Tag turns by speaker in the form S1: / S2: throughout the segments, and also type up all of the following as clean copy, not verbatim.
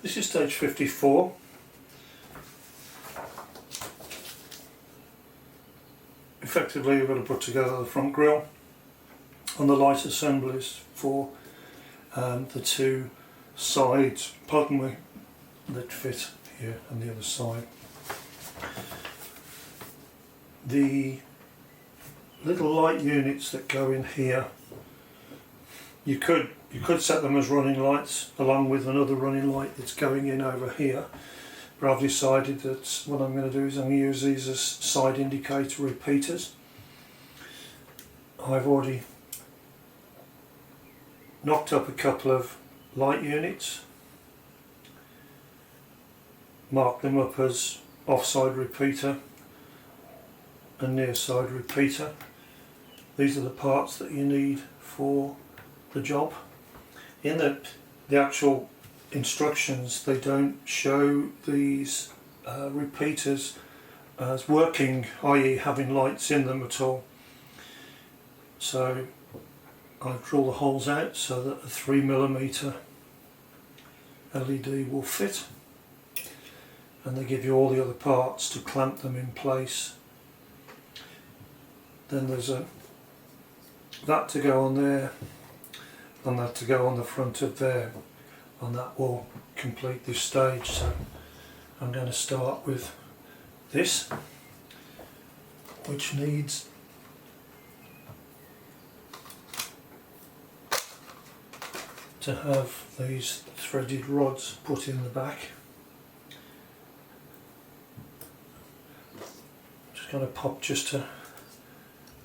S1: This is stage 54. Effectively we're going to put together the front grille and the light assemblies for the two sides, pardon me, that fit here and the other side. The little light units that go in here, you could set them as running lights along with another running light that's going in over here, but I've decided that what I'm going to do is I'm going to use these as side indicator repeaters. I've already knocked up a couple of light units, marked them up as offside repeater and near side repeater. These are the parts that you need for the job. In the actual instructions, they don't show these repeaters as working, i.e. having lights in them at all. So I draw the holes out so that a 3mm LED will fit, and they give you all the other parts to clamp them in place. Then there's that to go on there and that to go on the front of there, and that will complete this stage. So I'm going to start with this, which needs to have these threaded rods put in the back. Just going to pop just a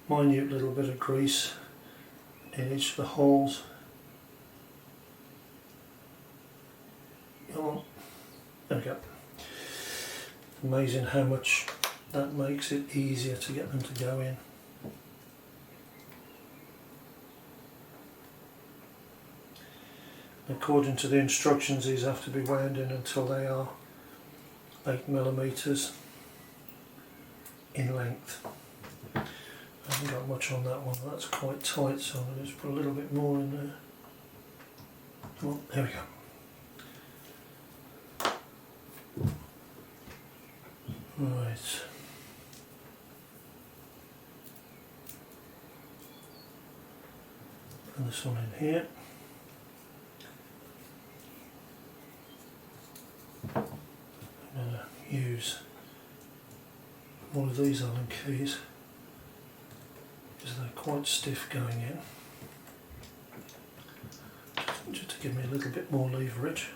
S1: minute little bit of grease in each of the holes. Come on, there we go. Amazing how much that makes it easier to get them to go in. According to the instructions, these have to be wound in until they are 8mm in length. I haven't got much on that one, that's quite tight, so I'm going to just put a little bit more in there. Come on, there we go. Right. Put this one in here. I'm going to use one of these Allen keys because they're quite stiff going in, just to give me a little bit more leverage.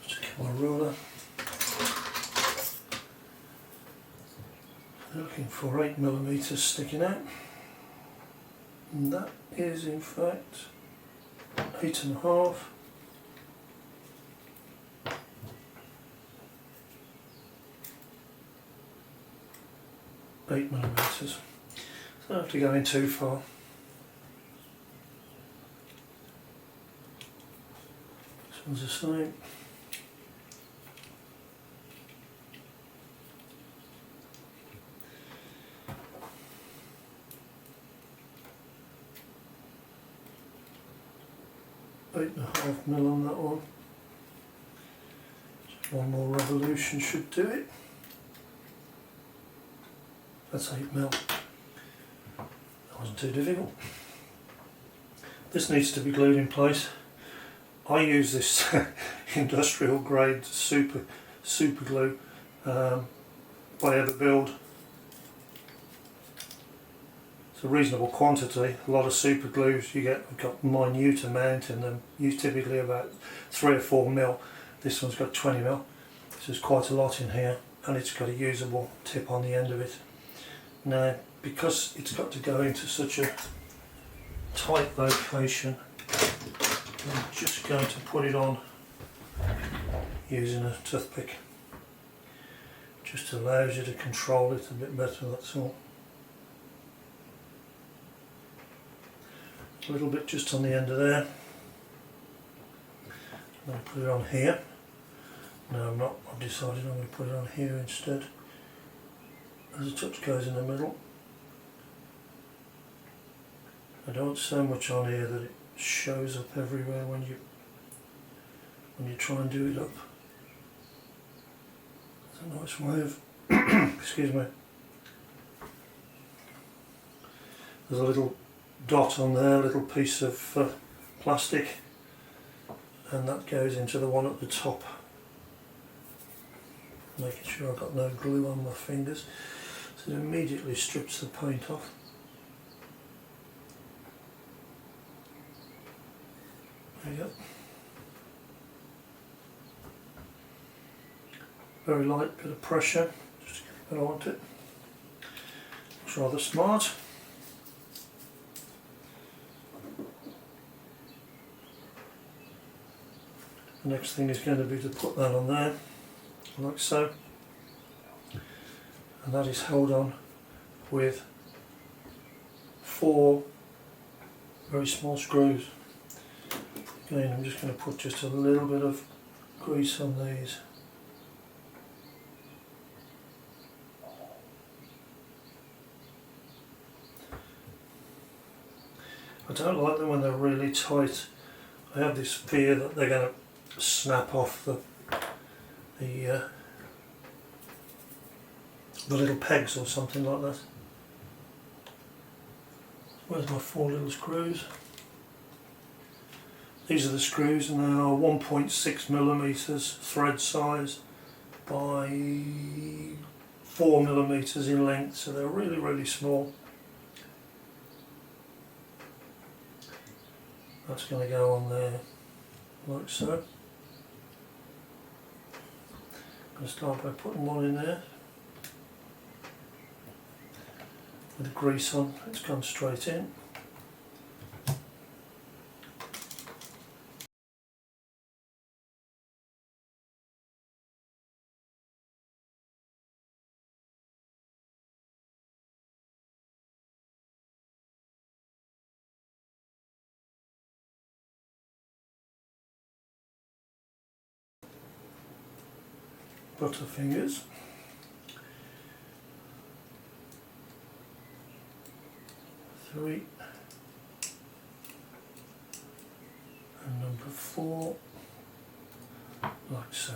S1: Just get my ruler. Looking for 8mm sticking out, and that is in fact 8.5. So I don't have to go in too far. This one's the same. $8.5mm on that one. Just one more revolution should do it. That's 8mm. That wasn't too difficult. This needs to be glued in place. I use this industrial grade super glue by Everbuild. It's a reasonable quantity. A lot of super glues you got minute amount in them. Use typically about 3 or 4mm. This one's got 20mm. So there's quite a lot in here, and it's got a usable tip on the end of it. Now, because it's got to go into such a tight location, I'm just going to put it on using a toothpick. Just allows you to control it a bit better, that's all. A little bit just on the end of there. I'm going to put it on here. No, I'm not. I've decided I'm going to put it on here instead. There's a touch goes in the middle. I don't want so much on here that it shows up everywhere when you try and do it up. It's a nice way of excuse me. There's a little dot on there, a little piece of plastic, and that goes into the one at the top. Making sure I've got no glue on my fingers, so it immediately strips the paint off. There you go. Very light bit of pressure, just to get where I want it. It's rather smart. The next thing is going to be to put that on there, like so. And that is held on with 4 very small screws. Again, I'm just going to put just a little bit of grease on these. I don't like them when they're really tight. I have this fear that they're going to snap off the little pegs or something like that. Where's my 4 little screws? These are the screws, and they are 1.6mm thread size by 4mm in length, so they're really, really small. That's going to go on there like so. I'm going to start by putting one in there with the grease on. It's gone straight in. Butterfingers. Three. And number 4, like so.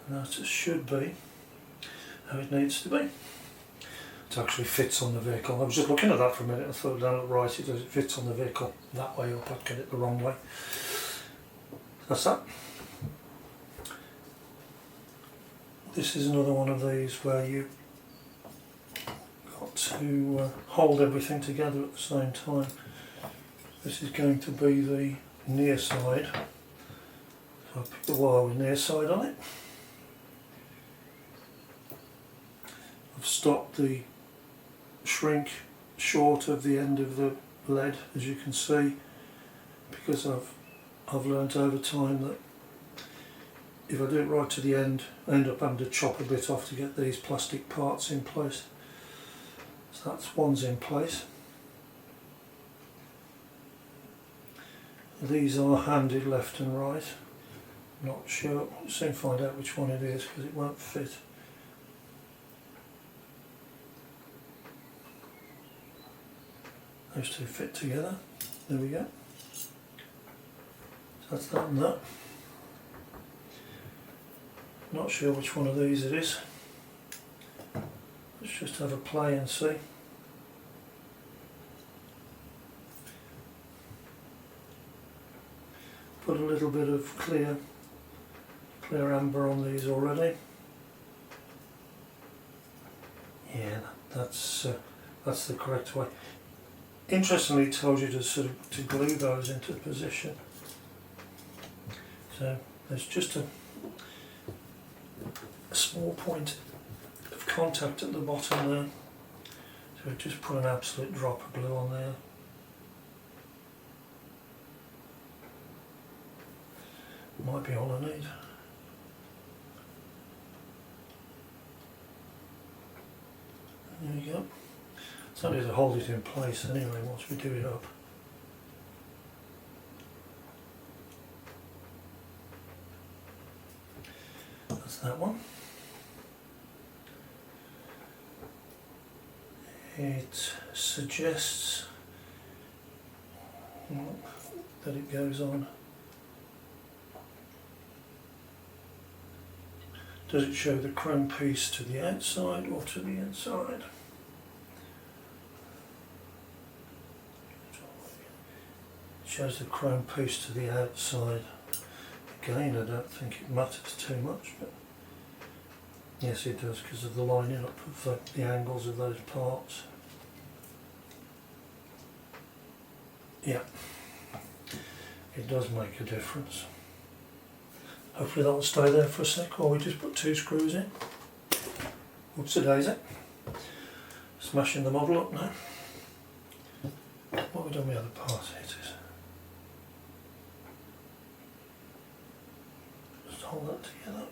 S1: And that should be how it needs to be. It actually fits on the vehicle. I was just looking at that for a minute and thought, down at right, it fits on the vehicle that way up. I'd get it the wrong way. That's that. This is another one of these where you got to hold everything together at the same time. This is going to be the near side. So I'll put the wire with near side on it. I've stopped the shrink short of the end of the lead, as you can see, because I've learnt over time that if I do it right to the end, I end up having to chop a bit off to get these plastic parts in place. So that's one's in place. These are handed left and right. Not sure, we'll soon find out which one it is because it won't fit. Those two fit together. There we go. So that's that and that. Not sure which one of these it is. Let's just have a play and see. Put a little bit of clear amber on these already. Yeah, that's the correct way. Interestingly, it tells you to glue those into position. So there's just a small point of contact at the bottom there. So just put an absolute drop of glue on there. Might be all I need. There we go. It's only to hold it in place anyway once we do it up. that one. It suggests that it goes on. Does it show the chrome piece to the outside or to the inside? It shows the chrome piece to the outside. Again, I don't think it matters too much, but yes it does, because of the lining up of the angles of those parts. Yeah, it does make a difference. Hopefully that will stay there for a sec while we just put 2 screws in. Whoopsie-daisy. Smashing the model up now. What have we done with the other part? It is. Just hold that together.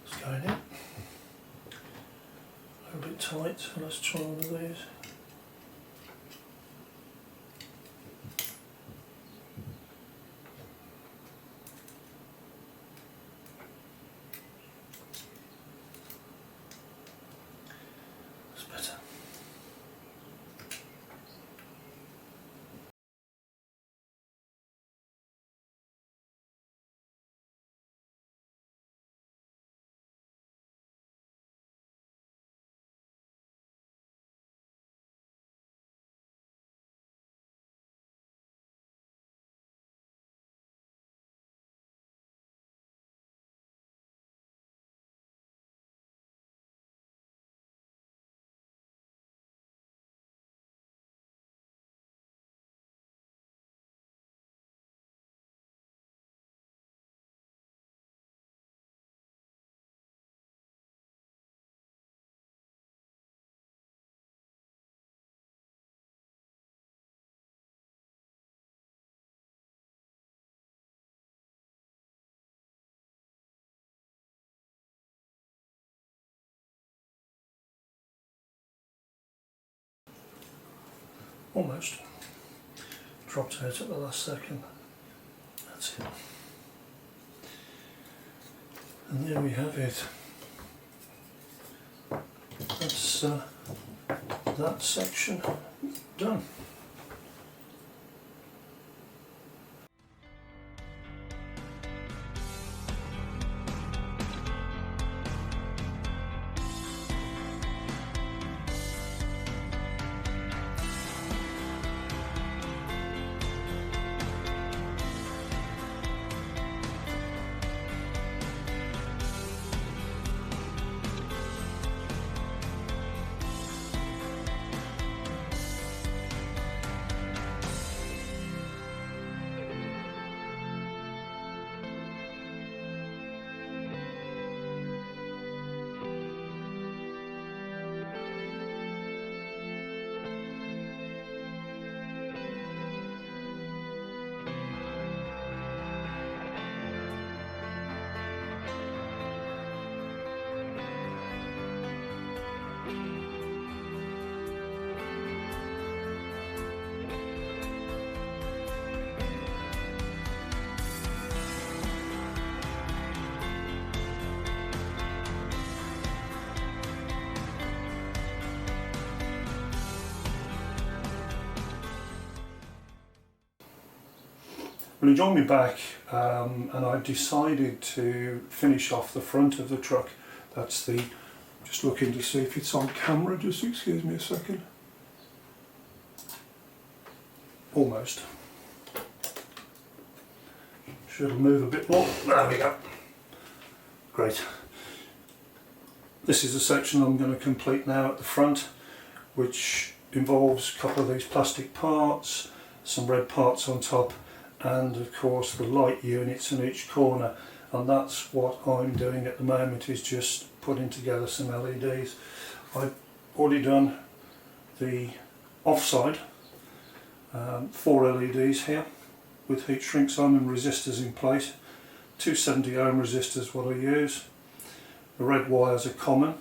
S1: It's going in. A bit tight, so let's try one of these. That's better. Almost. Dropped out at the last second. That's it. And there we have it. That's that section done. Well, he joined me back and I decided to finish off the front of the truck. That's the, just looking to see if it's on camera, just excuse me a second. Almost. Should move a bit more. There we go. Great. This is a section I'm going to complete now at the front, which involves a couple of these plastic parts, some red parts on top, and of course the light units in each corner. And that's what I'm doing at the moment, is just putting together some LEDs. I've already done the offside, 4 LEDs here with heat shrinks on and resistors in place. 270 ohm resistors what I use. The red wires are common,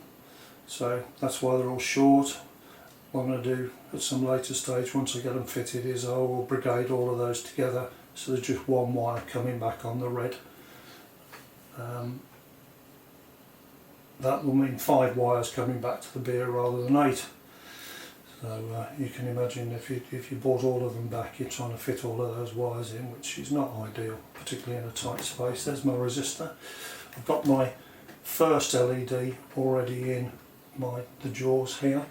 S1: so that's why they're all short. What I'm going to do at some later stage, once I get them fitted, is I will brigade all of those together so there's just one wire coming back on the red. That will mean 5 wires coming back to the beer rather than 8. So you can imagine if you bought all of them back, you're trying to fit all of those wires in, which is not ideal, particularly in a tight space. There's my resistor. I've got my first LED already in the jaws here.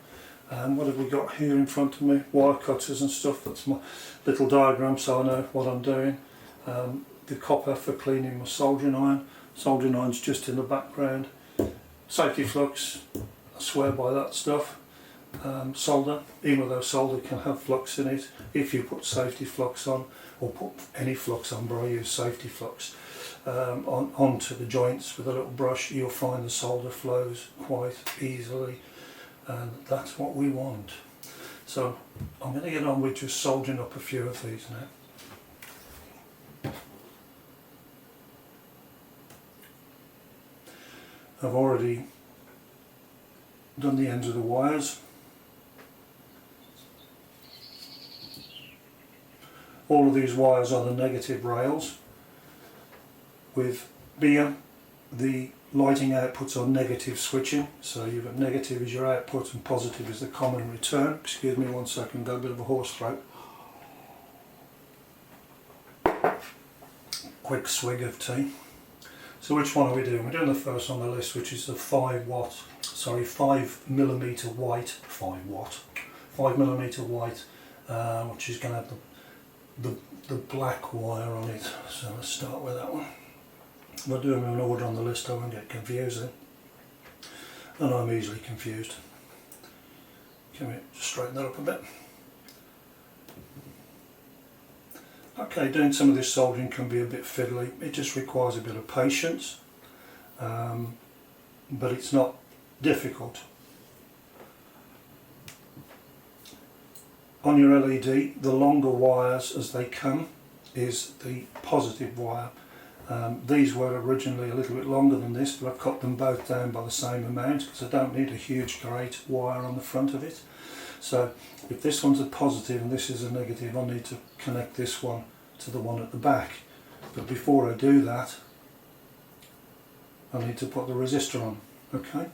S1: What have we got here in front of me? Wire cutters and stuff. That's my little diagram so I know what I'm doing. The copper for cleaning my soldering iron. Soldering iron's just in the background. Safety flux, I swear by that stuff. Solder, even though solder can have flux in it, if you put safety flux on, or put any flux on, but I use safety flux, onto the joints with a little brush, you'll find the solder flows quite easily, and that's what we want. So I'm going to get on with just soldering up a few of these now. I've already done the ends of the wires. All of these wires are the negative rails. With beer, the lighting outputs are negative switching, so you've got negative is your output and positive is the common return. Excuse me 1 second, got a bit of a hoarse throat. Quick swig of tea. So which one are we doing? We're doing the first on the list, which is the 5 millimeter white, 5 millimeter white, which is going to have the black wire on it. So let's start with that one. If I do them in order on the list, I won't get confusing, and I'm easily confused. Can we just straighten that up a bit? Okay, doing some of this soldering can be a bit fiddly. It just requires a bit of patience, but it's not difficult. On your LED, the longer wires as they come is the positive wire. These were originally a little bit longer than this, but I've cut them both down by the same amount because I don't need a huge great wire on the front of it. So if this one's a positive and this is a negative, I need to connect this one to the one at the back. But before I do that, I need to put the resistor on. Okay?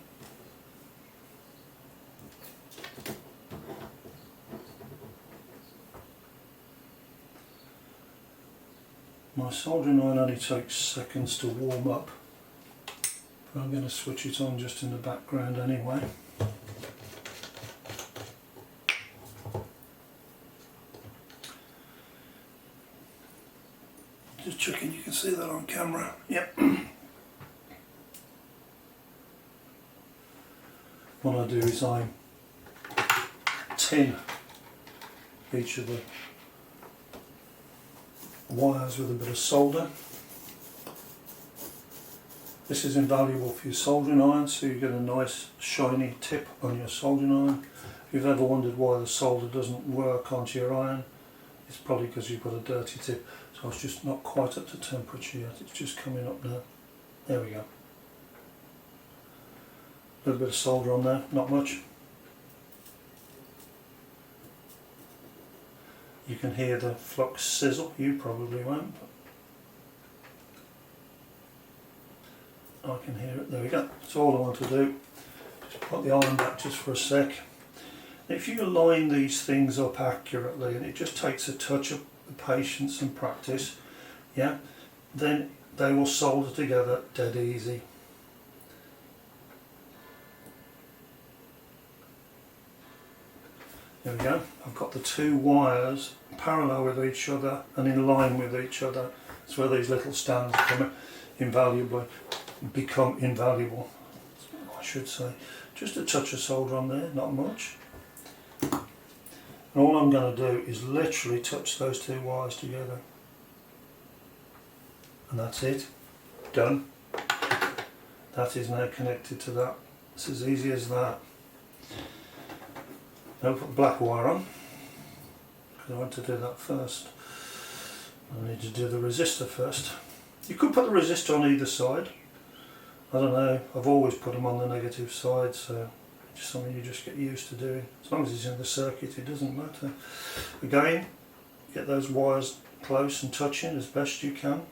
S1: My soldering iron only takes seconds to warm up, but I'm going to switch it on just in the background anyway. Just checking you can see that on camera. Yep. What I do is I tin each of the wires with a bit of solder. This is invaluable for your soldering iron, so you get a nice shiny tip on your soldering iron. If you've ever wondered why the solder doesn't work onto your iron, it's probably because you've got a dirty tip. So it's just not quite up to temperature yet, it's just coming up now. There we go. A little bit of solder on there, not much. You can hear the flux sizzle, you probably won't, but I can hear it. There we go, that's all I want to do. Just put the iron back just for a sec. If you line these things up accurately, and it just takes a touch of patience and practice, yeah, then they will solder together dead easy. There we go, I've got the 2 wires parallel with each other and in line with each other. That's where these little stands become invaluable, I should say. Just a touch of solder on there, not much. And all I'm going to do is literally touch those 2 wires together. And that's it. Done. That is now connected to that. It's as easy as that. Now put the black wire on, because I want to do that first. I need to do the resistor first. You could put the resistor on either side. I don't know, I've always put them on the negative side, so just something you just get used to doing. As long as it's in the circuit, it doesn't matter. Again, get those wires close and touching as best you can,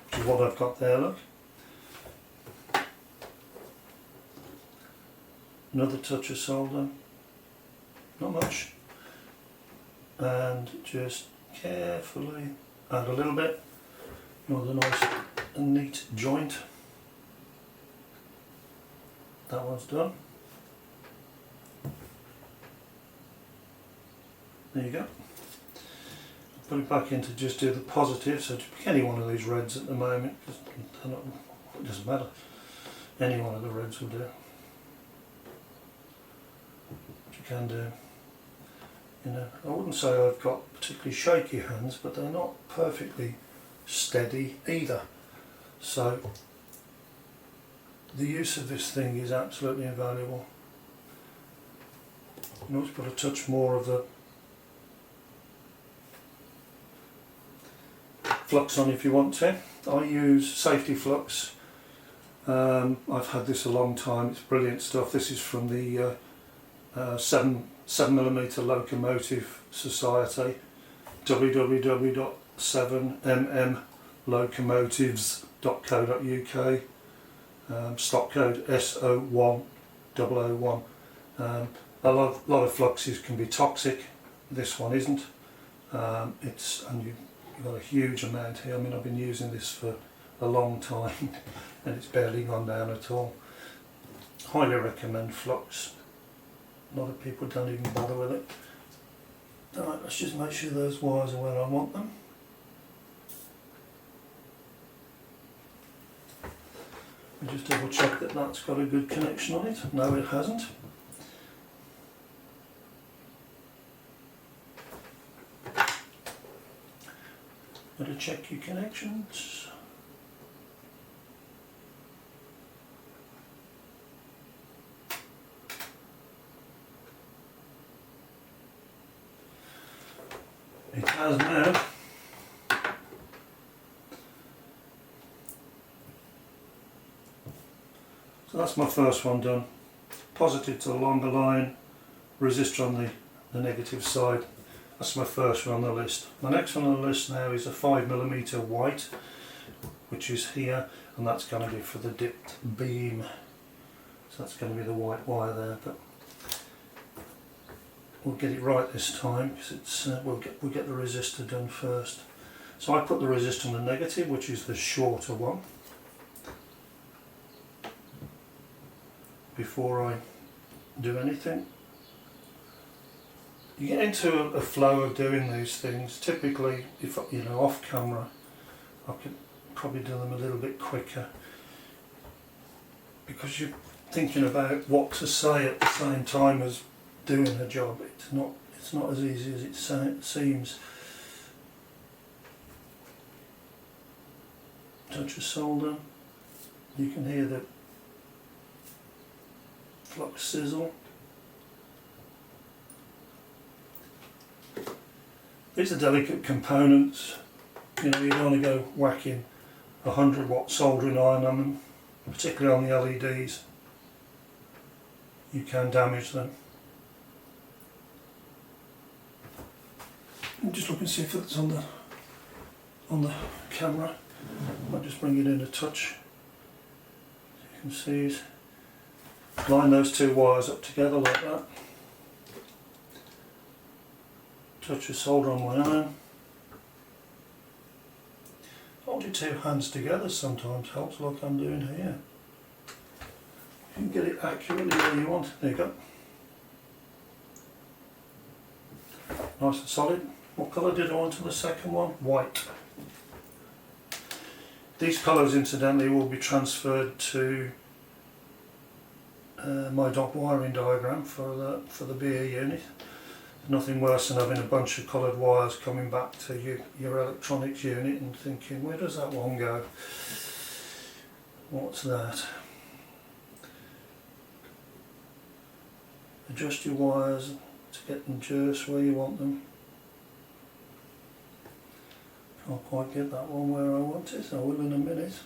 S1: which is what I've got there, look. Another touch of solder, not much, and just carefully add a little bit. You want a nice and neat joint. That one's done. There you go. Put it back in to just do the positive, so just pick any one of these reds at the moment, because it doesn't matter. Any one of the reds will do. What you can do. You know, I wouldn't say I've got particularly shaky hands, but they're not perfectly steady either. So the use of this thing is absolutely invaluable. You can always put a touch more of the flux on if you want to. I use safety flux. I've had this a long time. It's brilliant stuff. This is from the 7mm Locomotive Society, www.7mmlocomotives.co.uk, stock code SO1001. A lot of fluxes can be toxic. This one isn't. You've got a huge amount here. I mean, I've been using this for a long time and it's barely gone down at all. Highly recommend flux. A lot of people don't even bother with it. Alright, let's just make sure those wires are where I want them. And just double check that that's got a good connection on it. No, it hasn't. Got to check your connections. It has now. So that's my first one done. Positive to the longer line, resistor on the negative side. That's my first one on the list. My next one on the list now is a 5mm white, which is here, and that's going to be for the dipped beam. So that's going to be the white wire there, but we'll get it right this time because it's we'll get the resistor done first. So I put the resistor on the negative, which is the shorter one, before I do anything. You get into a flow of doing these things. Typically, if you know, off camera, I could probably do them a little bit quicker because you're thinking about what to say at the same time as doing a job. It's not as easy as it seems. Touch of solder. You can hear the flux sizzle. These are delicate components. You know, you don't want to go whacking 100-watt soldering iron on them, particularly on the LEDs. You can damage them. I'm just looking to see if it's on the camera. I'll just bring it in a touch. You can see it. Line those two wires up together like that. Touch of solder on my iron. Hold your two hands together sometimes helps, like I'm doing here. You can get it accurately where you want. There you go. Nice and solid. What colour did I want on the second one? White. These colours incidentally will be transferred to my dot wiring diagram for the BA unit. Nothing worse than having a bunch of coloured wires coming back to your electronics unit and thinking, where does that one go? What's that? Adjust your wires to get them just where you want them. Can't quite get that one where I want it, I will in a minute.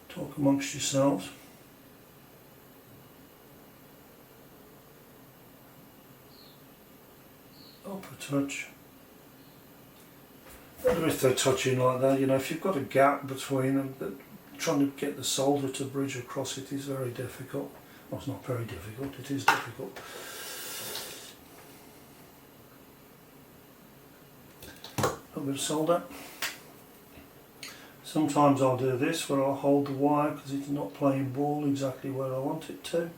S1: Talk amongst yourselves. up a touch. And if they're touching like that, you know, if you've got a gap between them, trying to get the solder to bridge across it is very difficult. Well, it's not very difficult, it is difficult. A bit of solder. Sometimes I'll do this where I'll hold the wire because it's not playing ball exactly where I want it to.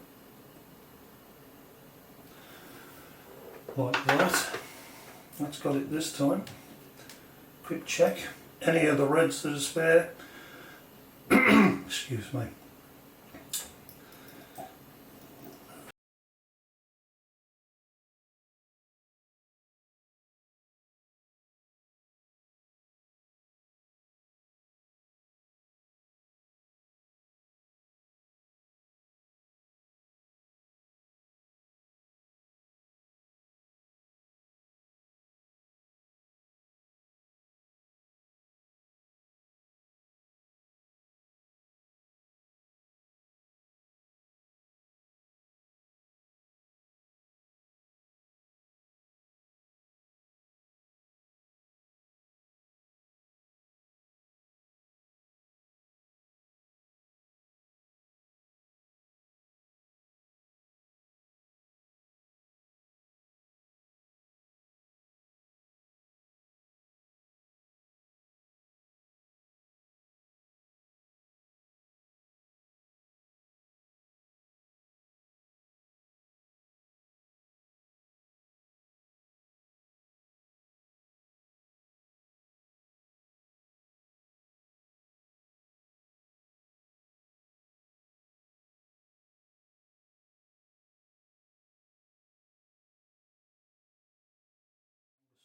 S1: Like that. That's got it this time. Quick check. Any other reds that are spare? Excuse me.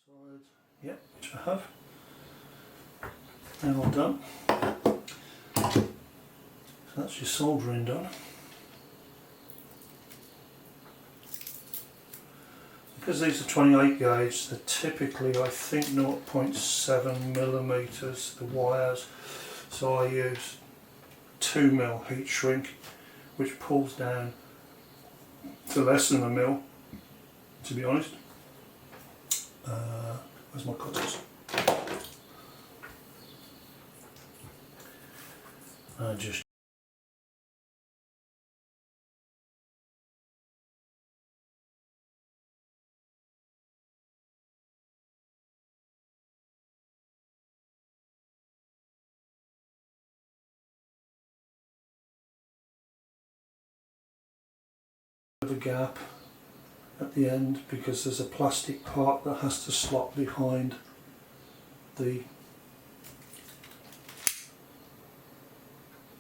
S1: Side, yep, which I have. Now all done. So that's your soldering done. Because these are 28 gauge, they're typically, I think, 0.7 millimeters, the wires. So I use 2mm heat shrink, which pulls down to less than a mil, to be honest. Where's my cutters? Just a gap at the end because there's a plastic part that has to slot behind the.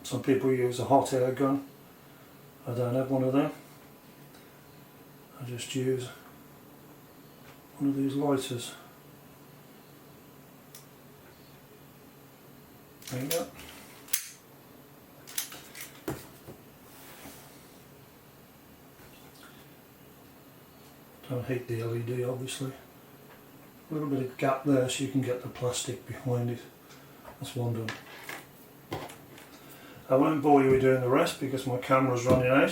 S1: Some people use a hot air gun. I don't have one of them. I just use one of these lighters. There you go. Don't heat the LED obviously. A little bit of gap there so you can get the plastic behind it. That's one done. I won't bore you with doing the rest because my camera's running out.